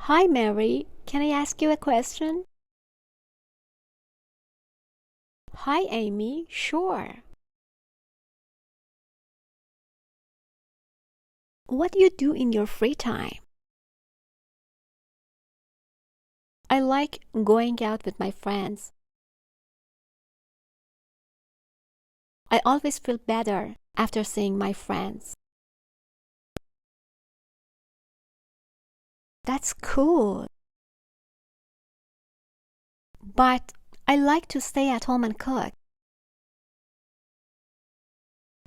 Hi, Mary. Can I ask you a question? Hi, Amy. Sure. What do you do in your free time? I like going out with my friends. I always feel better after seeing my friends. That's cool. But I like to stay at home and cook.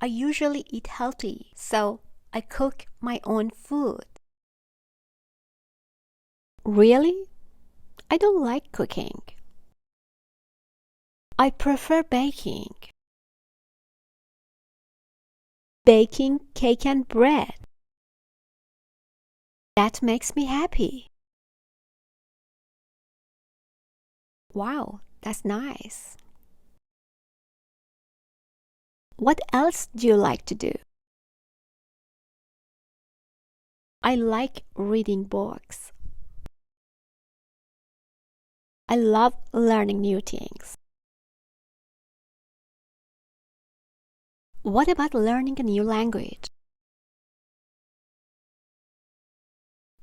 I usually eat healthy, so I cook my own food. Really? I don't like cooking. I prefer baking. Baking cake and bread. That makes me happy. Wow, that's nice. What else do you like to do? I like reading books. I love learning new things. What about learning a new language?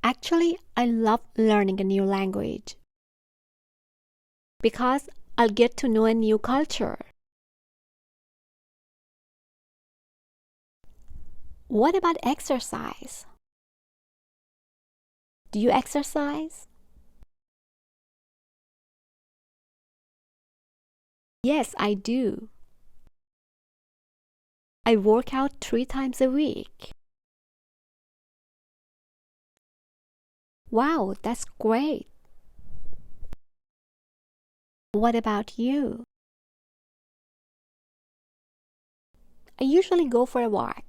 Actually, I love learning a new language because I'll get to know a new culture. What about exercise? Do you exercise? Yes, I do. I work out 3 times a week. Wow, that's great. What about you? I usually go for a walk.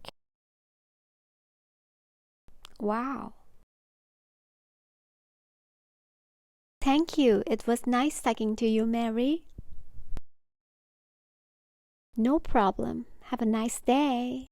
Wow. Thank you. It was nice talking to you, Mary. No problem. Have a nice day.